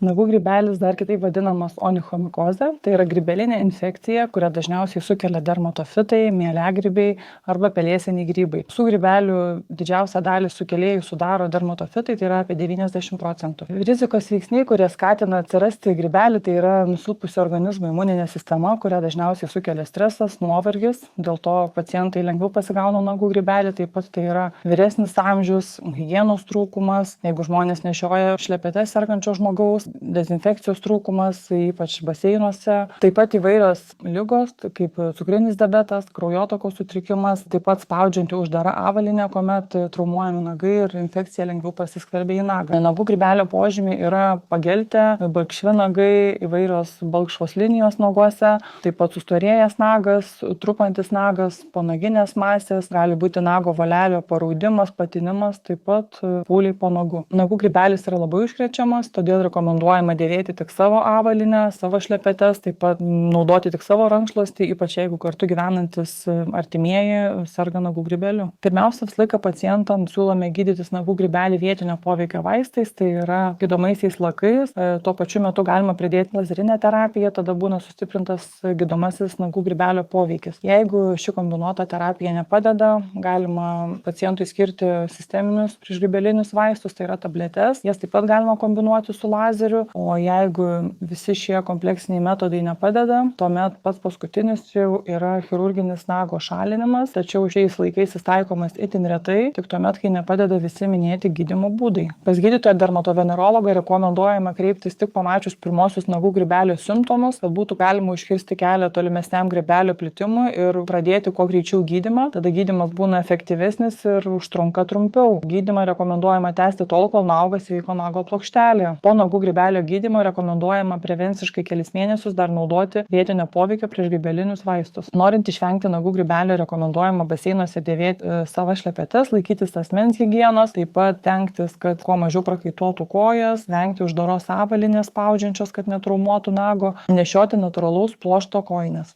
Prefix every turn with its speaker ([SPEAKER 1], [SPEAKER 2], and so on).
[SPEAKER 1] Nagų grybelis, dar kitaip vadinamas onichomikozė, tai yra grybelinė infekcija, kurią dažniausiai sukelia dermatofitai, mieliagrybiai arba pelėsiniai grybai. Su grybelių didžiausią dalį sukėlėjų sudaro dermatofitai, tai yra apie 90%. Rizikos veiksniai, kurie skatina atsirasti grybelį, tai yra nusilpusi organizmo imuninė sistema, kurią dažniausiai sukelia stresas, nuovargis, dėl to pacientai lengviau pasigauna nagų grybelį, taip pat tai yra vyresnis amžius, higienos trūkumas, jeigu žmonės nešioja šlepetes sergančio žmogaus, dezinfekcijos trūkumas, ypač baseinuose, taip pat įvairios ligos, kaip cukrinis diabetas, kraujotakos sutrikimas, taip pat spaudžianti uždara avalynė, kuomet traumuojami nagai ir infekcija lengviau pasiskverbia į nagą. Nagų grybelio požymiai yra pageltę, balkšvi nagai, įvairios balkšvos linijos naguose, taip pat sustorėjęs nagas, trupantis nagas, ponaginės masės, gali būti nago volelio paraudimas, patinimas, taip pat pūliai po nagų. Nagų grybelis yra labai užkrečiamas, todėl rekomenduojama dėvėti tik savo avalynę, savo šlepetes, taip pat naudoti tik savo rankšluostį, ypač jeigu kartu gyvenantis artimieji serga nagų grybeliu. Pirmiausia, visą laiką pacientams siūlome gydytis nagų grybelį vietinio poveikio vaistais, tai yra gydomaisiais lakais. Tuo pačiu metu galima pridėti lazerinę terapiją, tada būna sustiprintas gydomasis nagų grybelio poveikis. Jeigu ši kombinuota terapija nepadeda, galima pacientui skirti sisteminius priešgrybelinius vaistus, tai yra tabletes. Jas taip pat galima kombinuoti su lazeriu, o jeigu visi šie kompleksiniai metodai nepadeda, tuomet pats paskutinis jau yra chirurginis nago šalinimas, tačiau šiais laikais jis taikomas itin retai, tik tuomet, kai nepadeda visi minėti gydymo būdai. Pas gydytoją dermatovenerologą rekomenduojama kreiptis tik pamačius pirmosius nagų grybelio simptomus, kad būtų galima užkirsti kelią tolimesniam grybelio plitimui ir pradėti kuo greičiau gydymą. Tada gydymas būna efektyvesnis ir užtrunka trumpiau. Gydymą rekomenduojama tęsti tol, kol nagas sveiko nago plokštelė. Po nagų grybelio gydymo rekomenduojama prevenciškai kelis mėnesius dar naudoti vietinio poveikio priešgrybelinius vaistus. Norint išvengti nagų grybelio, rekomenduojama baseinuose dėvėti savo šlepetes, laikytis asmens higienos, taip pat tenktis, kad kuo mažiau prakaituotų kojas, vengti uždaros avalynės spaudžiančios, kad netraumuotų nago, nešioti natūralaus pluošto kojines.